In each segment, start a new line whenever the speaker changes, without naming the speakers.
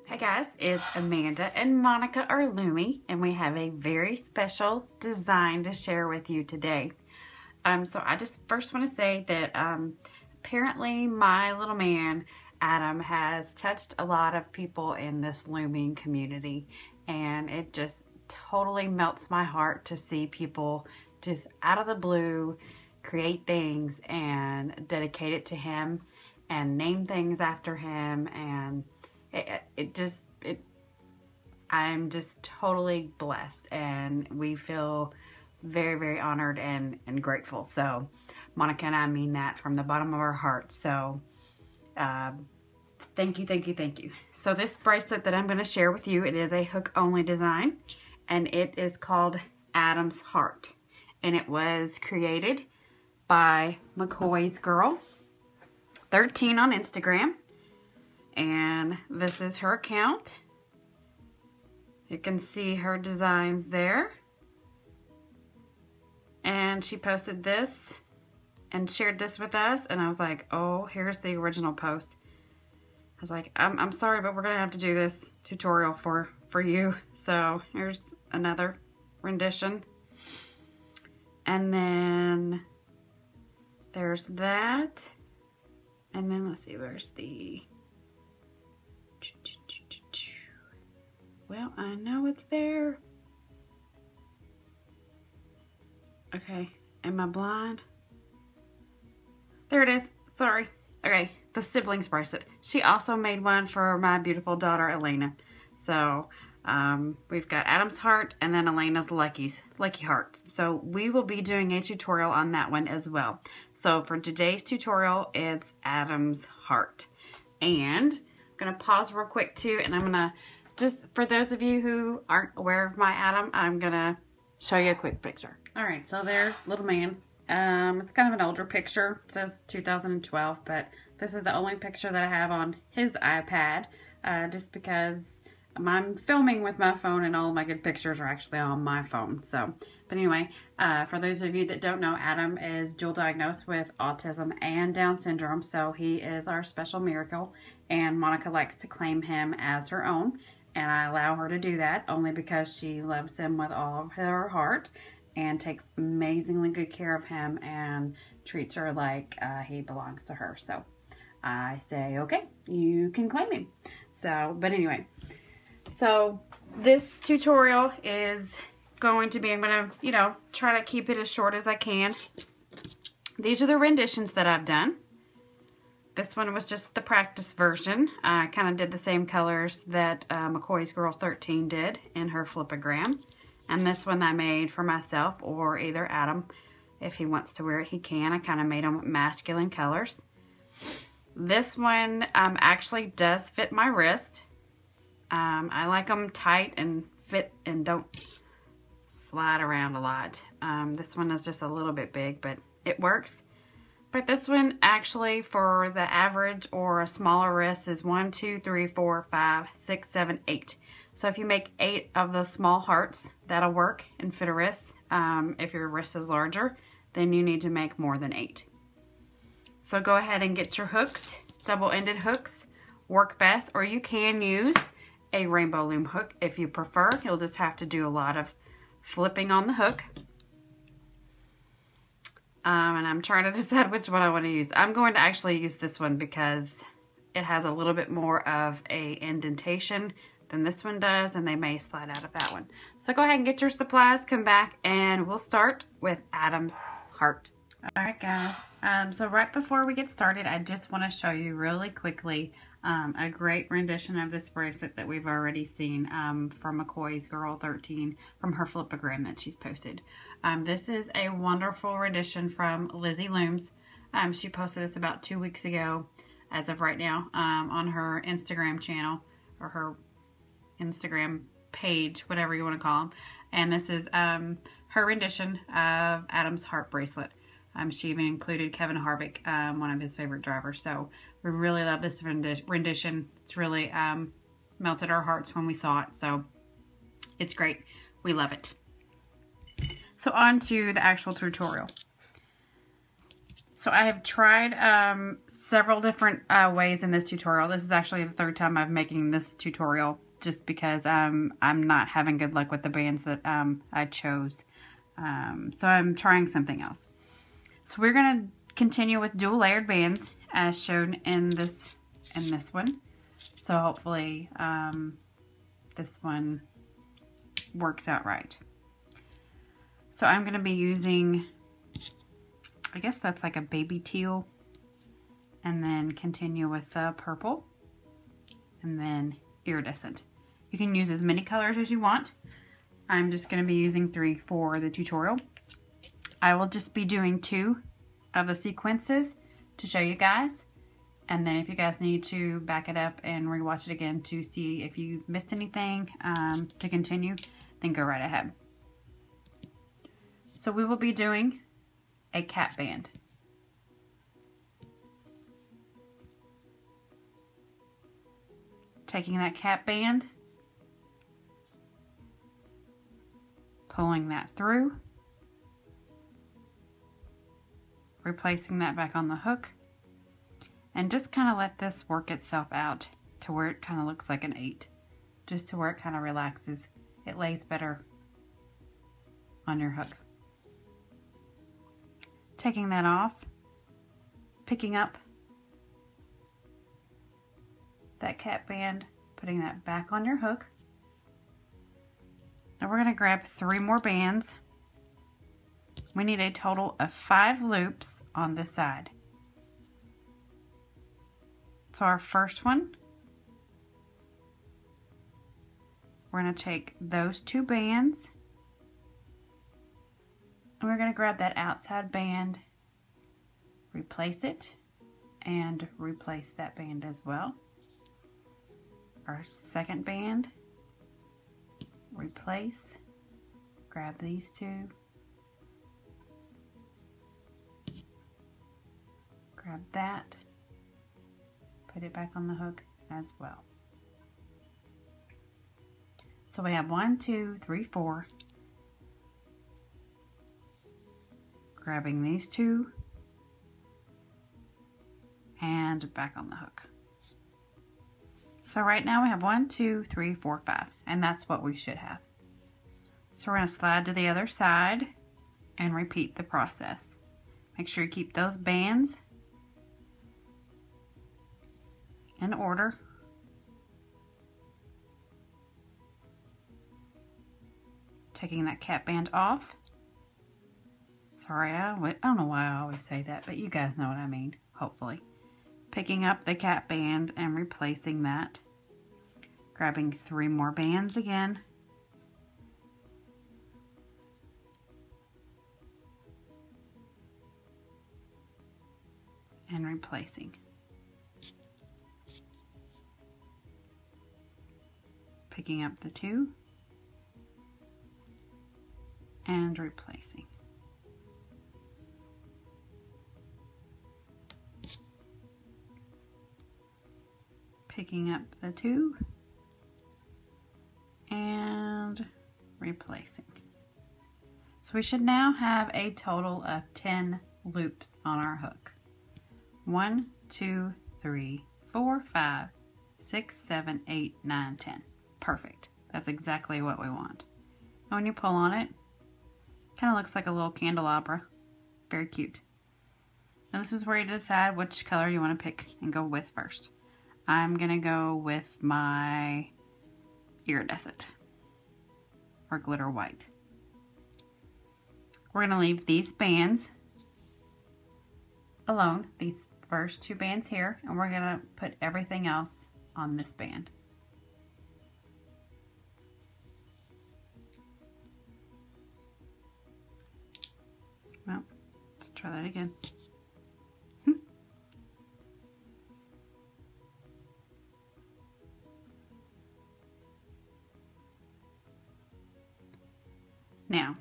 Hey guys, it's Amanda and Monica are Loomy, and we have a very special design to share with you today. So I just first want to say that apparently my little man Adam has touched a lot of people in this looming community, and it just totally melts my heart to see people just out of the blue create things and dedicate it to him and name things after him, and I'm just totally blessed, and we feel very, very honored and grateful. So Monica and I mean that from the bottom of our hearts. So thank you, thank you, thank you. So this bracelet that I'm going to share with you, it is a hook only design, and it is called Adam's Heart, and it was created by McCoy's Girl 13 on Instagram. And this is her account. You can see her designs there. And she posted this and shared this with us. And I was like, oh, here's the original post. I was like, I'm sorry, but we're going to have to do this tutorial for you. So here's another rendition. And then there's that. And then let's see, where's the... Well, I know it's there. Okay, am I blind? There it is. Sorry. Okay, the siblings bracelet. She also made one for my beautiful daughter, Elena. So, we've got Adam's Heart and then Elena's Lucky Hearts. So, we will be doing a tutorial on that one as well. So, for today's tutorial, it's Adam's Heart. And I'm going to pause real quick too, and I'm going to just, for those of you who aren't aware of my Adam, I'm going to show you a quick picture. Alright, so there's little man. It's kind of an older picture. It says 2012, but this is the only picture that I have on his iPad, just because I'm filming with my phone and all of my good pictures are actually on my phone. So, but anyway, for those of you that don't know, Adam is dual diagnosed with autism and Down syndrome, so he is our special miracle, and Monica likes to claim him as her own. And I allow her to do that only because she loves him with all of her heart and takes amazingly good care of him and treats her like he belongs to her. So I say, okay, you can claim him. So, but anyway, so this tutorial is going to be, I'm going to, try to keep it as short as I can. These are the renditions that I've done. This one was just the practice version. I kind of did the same colors that McCoy's Girl 13 did in her flipagram. And this one I made for myself, or either Adam. If he wants to wear it, he can. I kind of made them masculine colors. This one actually does fit my wrist. I like them tight and fit and don't slide around a lot. This one is just a little bit big, but it works. But this one actually for the average or a smaller wrist is 1, 2, 3, 4, 5, 6, 7, 8. So if you make 8 of the small hearts, that'll work and fit a wrist. If your wrist is larger, then you need to make more than 8. So go ahead and get your hooks. Double-ended hooks work best, or you can use a rainbow loom hook if you prefer. You'll just have to do a lot of flipping on the hook. And I'm trying to decide which one I want to use. I'm going to actually use this one because it has a little bit more of a indentation than this one does, and they may slide out of that one. So go ahead and get your supplies, come back, and we'll start with Adam's Heart. Alright guys, so right before we get started, I just want to show you really quickly a great rendition of this bracelet that we've already seen from McCoy's Girl 13 from her flipagram that she's posted. This is a wonderful rendition from Lizzie Looms. She posted this about 2 weeks ago, as of right now, on her Instagram channel, or her Instagram page, whatever you want to call them. And this is her rendition of Adam's Heart bracelet. She even included Kevin Harvick, one of his favorite drivers. So we really love this rendition. It's really melted our hearts when we saw it. So it's great. We love it. So on to the actual tutorial. So I have tried several different ways in this tutorial. This is actually the third time I'm making this tutorial just because I'm not having good luck with the bands that I chose. So I'm trying something else. So we're going to continue with dual layered bands as shown in this one. So hopefully this one works out right. So I'm going to be using, I guess that's like a baby teal, and then continue with the purple, and then iridescent. You can use as many colors as you want. I'm just going to be using 3 for the tutorial. I will just be doing 2 of the sequences to show you guys, and then if you guys need to back it up and rewatch it again to see if you missed anything to continue, then go right ahead. So we will be doing a cap band. Taking that cap band, pulling that through, replacing that back on the hook, and just kind of let this work itself out to where it kind of looks like an 8, just to where it kind of relaxes. It lays better on your hook. Taking that off, picking up that cap band, putting that back on your hook. Now we're going to grab 3 more bands. We need a total of 5 loops on this side. So our first one, we're going to take those 2 bands, and we're going to grab that outside band, replace it, and replace that band as well. Our second band, replace, grab these 2, grab that, put it back on the hook as well. So we have 1, 2, 3, 4. Grabbing these 2 and back on the hook. So right now we have 1, 2, 3, 4, 5, and that's what we should have. So we're going to slide to the other side and repeat the process. Make sure you keep those bands in order. Taking that cap band off. Sorry, I don't know why I always say that, but you guys know what I mean, hopefully. Picking up the cap band and replacing that. Grabbing 3 more bands again. And replacing. Picking up the 2 and replacing. Picking up the 2 and replacing. So we should now have a total of 10 loops on our hook. 1, 2, 3, 4, 5, 6, 7, 8, 9, 10. Perfect. That's exactly what we want. And when you pull on it, kind of looks like a little candelabra. Very cute. Now this is where you decide which color you want to pick and go with first. I'm going to go with my iridescent or glitter white. We're going to leave these bands alone, these first 2 bands here, and we're going to put everything else on this band. Well, let's try that again. Now,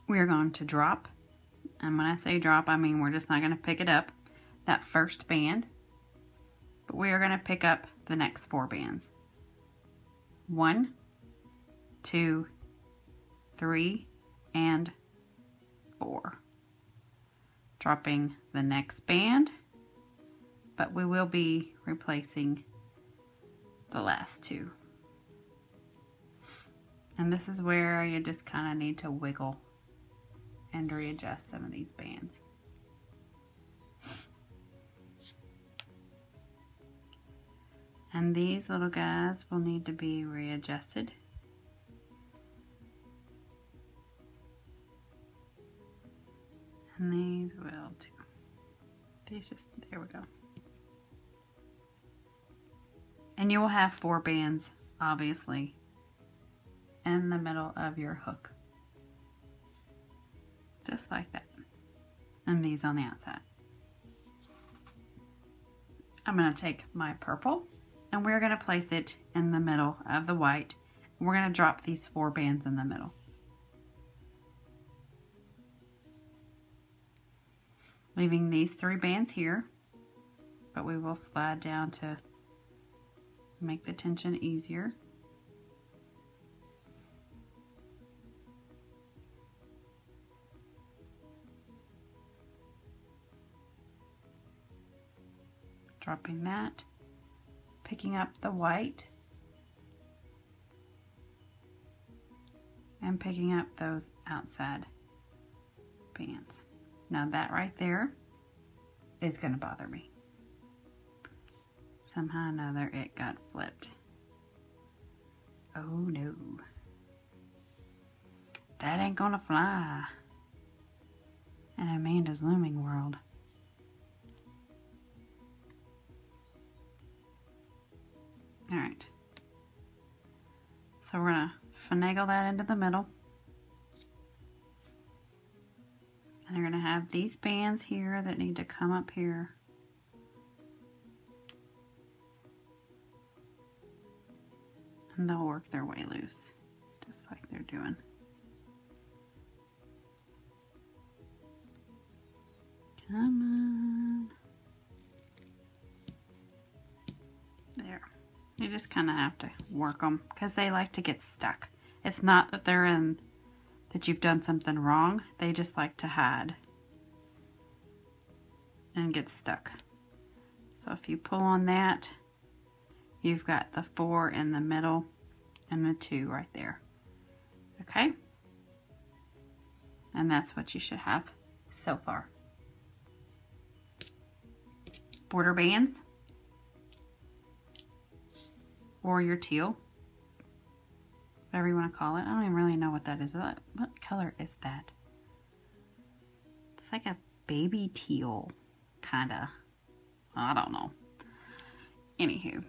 we are going to drop, and when I say drop, I mean we're just not going to pick it up, that first band, but we are going to pick up the next 4 bands. 1, 2, 3, and 4. Dropping the next band, but we will be replacing the last two. And this is where you just kind of need to wiggle and readjust some of these bands. And these little guys will need to be readjusted. And these will too. These just, there we go. And you will have 4 bands, obviously, in the middle of your hook. Just like that. And these on the outside. I'm going to take my purple and we're going to place it in the middle of the white. We're going to drop these 4 bands in the middle. Leaving these 3 bands here, but we will slide down to make the tension easier. Dropping that, picking up the white, and picking up those outside bands. Now that right there is going to bother me. Somehow or another it got flipped. Oh no. That ain't gonna fly in Amanda's looming world. Alright. So we're gonna finagle that into the middle. And you're going to have these bands here that need to come up here. And they'll work their way loose, just like they're doing. Come on. There. You just kind of have to work them because they like to get stuck. It's not that they're in... that you've done something wrong, they just like to hide and get stuck. So if you pull on that, you've got the 4 in the middle and the 2 right there. Okay? And that's what you should have so far. Border bands, or your teal, whatever you want to call it. I don't even really know what that is. What color is that? It's like a baby teal, kinda. I don't know. Anywho.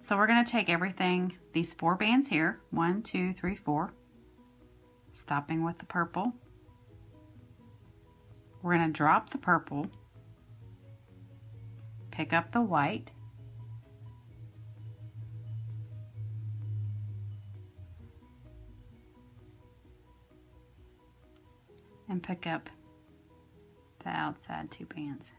So we're going to take everything, these 4 bands here, 1, 2, 3, 4, stopping with the purple. We're going to drop the purple, pick up the white, and pick up the outside 2 bands.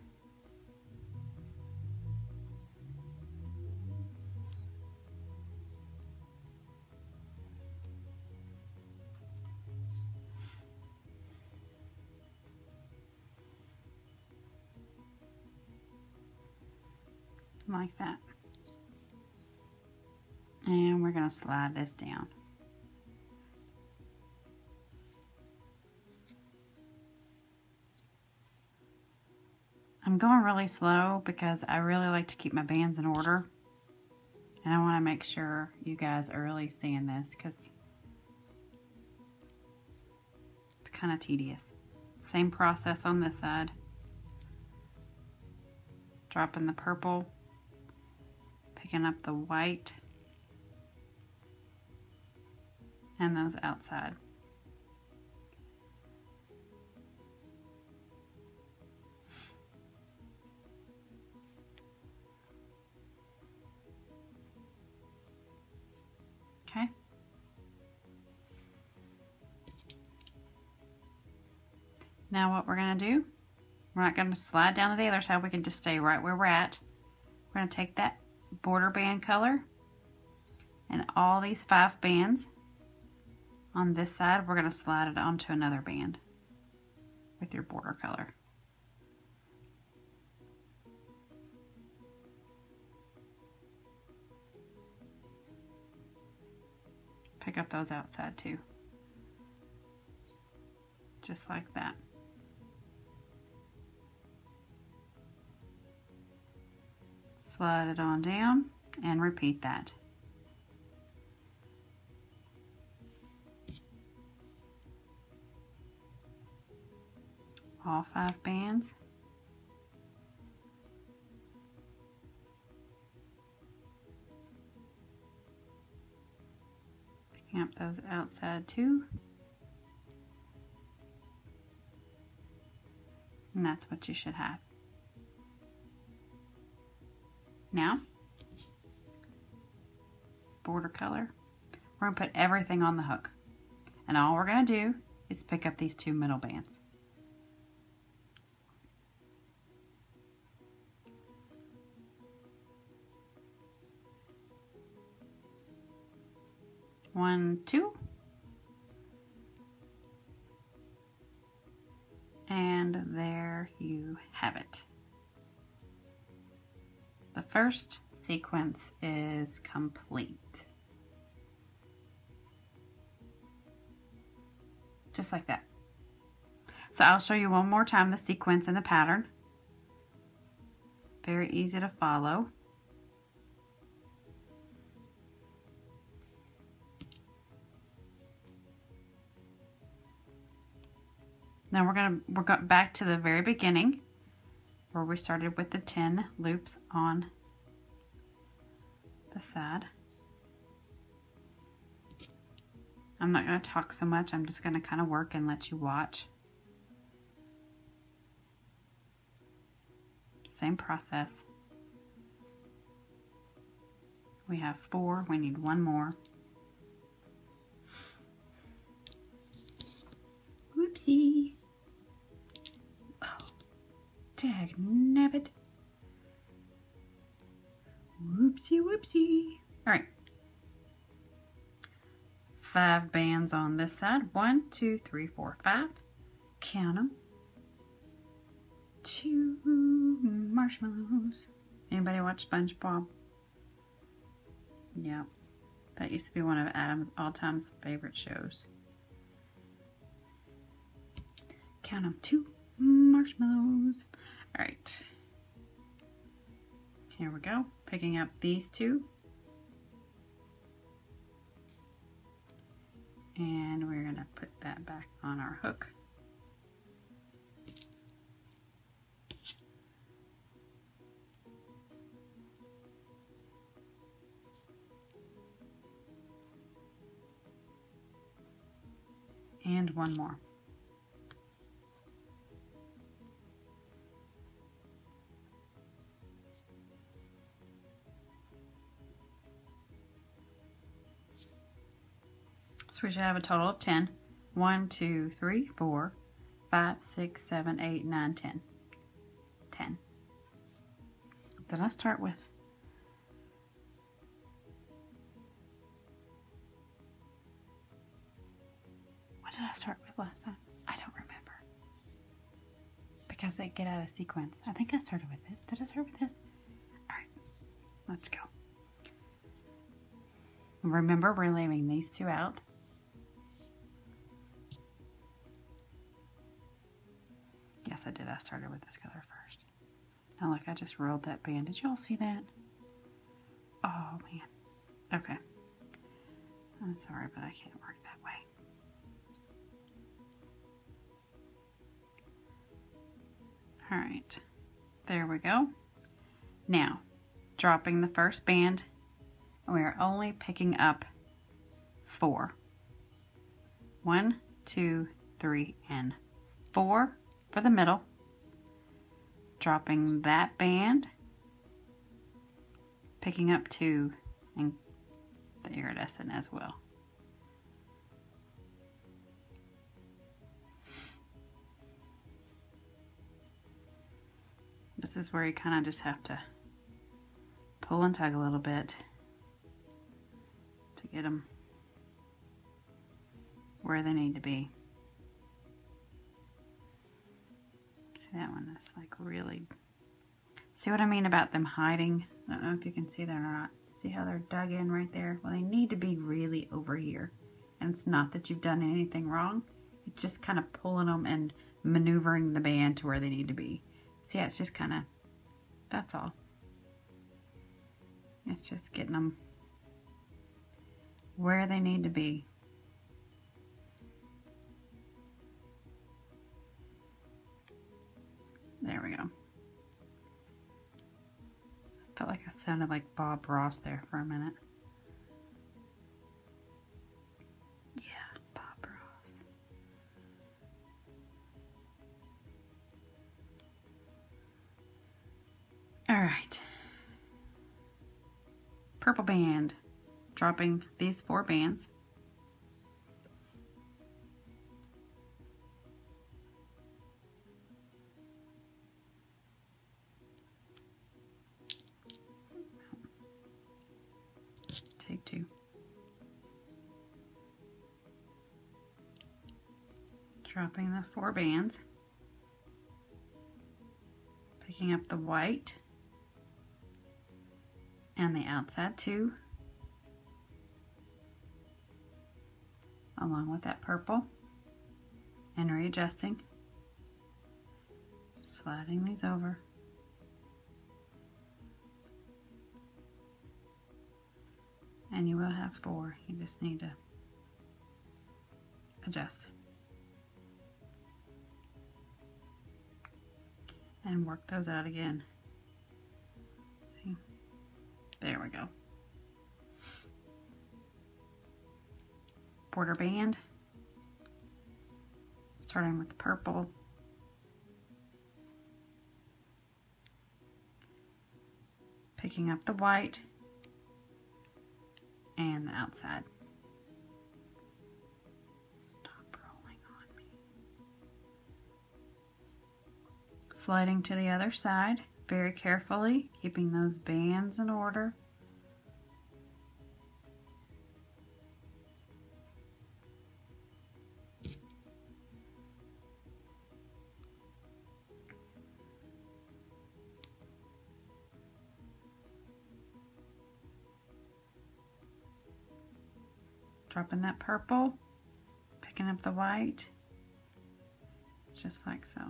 Like that. And we're going to slide this down. I'm going really slow because I really like to keep my bands in order. And I want to make sure you guys are really seeing this because it's kind of tedious. Same process on this side. Dropping the purple, picking up the white, and those outside. Okay. Now what we're going to do, we're not going to slide down to the other side. We can just stay right where we're at. We're going to take that border band color and all these 5 bands on this side, we're going to slide it onto another band with your border color. pick up those outside too. Just like that. Slide it on down and repeat that. All 5 bands. Picking up those outside too. And that's what you should have. Now, border color. We're going to put everything on the hook. And all we're going to do is pick up these 2 middle bands. One, 2. And there you have it. The first sequence is complete. Just like that. So I'll show you one more time the sequence and the pattern. Very easy to follow. Now we're going back to the very beginning where we started with the 10 loops on the side. I'm not going to talk so much. I'm just going to kind of work and let you watch. Same process. We have 4. We need 1 more. Whoopsie. Dag nabbit. Whoopsie whoopsie. Alright. 5 bands on this side. 1, 2, 3, 4, 5. Count them. 2 marshmallows. Anybody watch SpongeBob? Yeah. That used to be one of Adam's all-time favorite shows. Count them. 2 marshmallows. All right, here we go, picking up these 2, and we're gonna put that back on our hook. And 1 more. So we should have a total of 10. 1, 2, 3, 4, 5, 6, 7, 8, 9, 10. 10. Did I start with? What did I start with last time? I don't remember. Because they get out of sequence. I think I started with this. Did I start with this? Alright, let's go. Remember, we're leaving these 2 out. Yes, I did. I started with this color first. Now look, I just rolled that band. Did y'all see that? Oh, man. Okay. I'm sorry, but I can't work that way. All right. There we go. Now, dropping the first band, we are only picking up 4. 1, 2, 3, and 4 for the middle. Dropping that band, picking up 2, and the iridescent as well. This is where you kind of just have to pull and tug a little bit to get them where they need to be. See, that one is like really, see what I mean about them hiding? I don't know if you can see that or not. See how they're dug in right there? Well, they need to be really over here. And it's not that you've done anything wrong. It's just kind of pulling them and maneuvering the band to where they need to be. So yeah, it's just kind of, that's all. It's just getting them where they need to be. There we go. Felt like I sounded like Bob Ross there for a minute. Yeah, Bob Ross. All right. Purple band. Dropping these 4 bands. Take 2. Dropping the 4 bands. Picking up the white and the outside 2, along with that purple, and readjusting, sliding these over. And you will have 4. You just need to adjust. And work those out again. See? There we go. Border band. Starting with the purple. Picking up the white. And the outside. Stop rolling on me. Sliding to the other side very carefully, keeping those bands in order. Dropping that purple, picking up the white, just like so.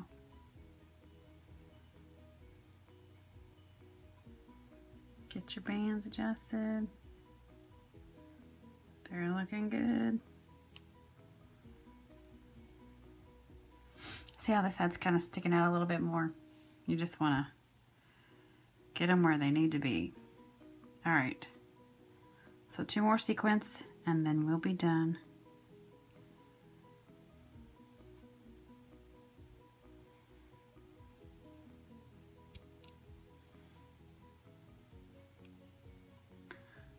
Get your bands adjusted. They're looking good. See how this side's kind of sticking out a little bit more? You just want to get them where they need to be. All right. So 2 more sequins and then we'll be done.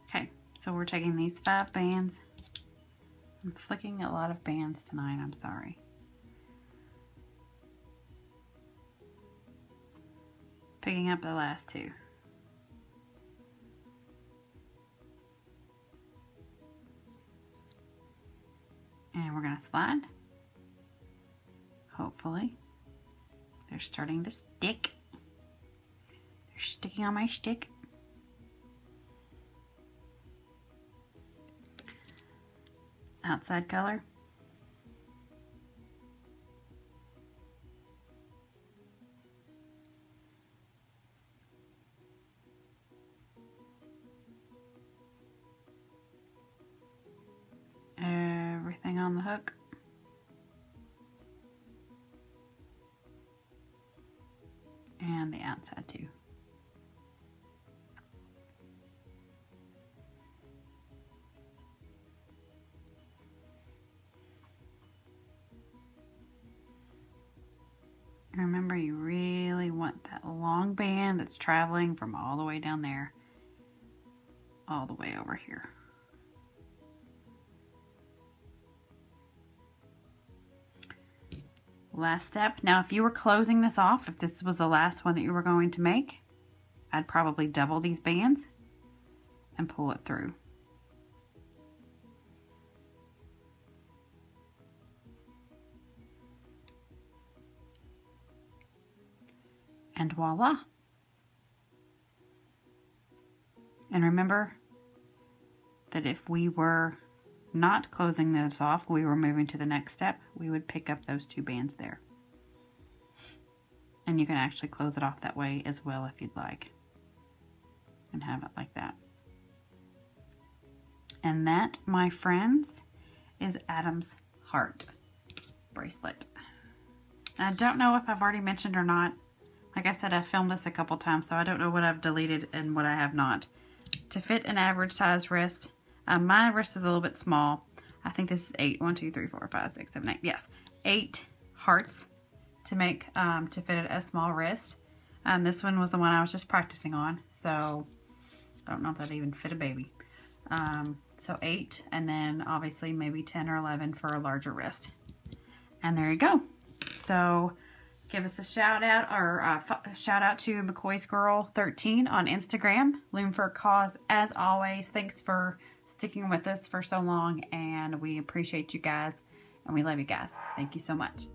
Okay, so we're taking these 5 bands. I'm flicking a lot of bands tonight, I'm sorry. Picking up the last 2. And we're going to slide. Hopefully. They're starting to stick. They're sticking on my stick. Outside color. Everything on the hook. And the outside too. Remember, you really want that long band that's traveling from all the way down there all the way over here. Last step. Now, if you were closing this off, if this was the last one that you were going to make, I'd probably double these bands and pull it through. And voila. And remember that if we were not closing this off, we were moving to the next step, we would pick up those 2 bands there. And you can actually close it off that way as well if you'd like. And have it like that. And that, my friends, is Adam's heart bracelet. And I don't know if I've already mentioned or not. Like I said, I've filmed this a couple times, so I don't know what I've deleted and what I have not. To fit an average size wrist, my wrist is a little bit small. I think this is 8. 1, 2, 3, 4, 5, 6, 7, 8. Yes, 8 hearts to make to fit a small wrist. This one was the one I was just practicing on, so I don't know if that even fit a baby. So 8, and then obviously maybe 10 or 11 for a larger wrist. And there you go. So give us a shout out, or shout out to McCoy's Girl 13 on Instagram. Loom for a Cause, as always. Thanks for sticking with us for so long, and we appreciate you guys, and we love you guys. Thank you so much.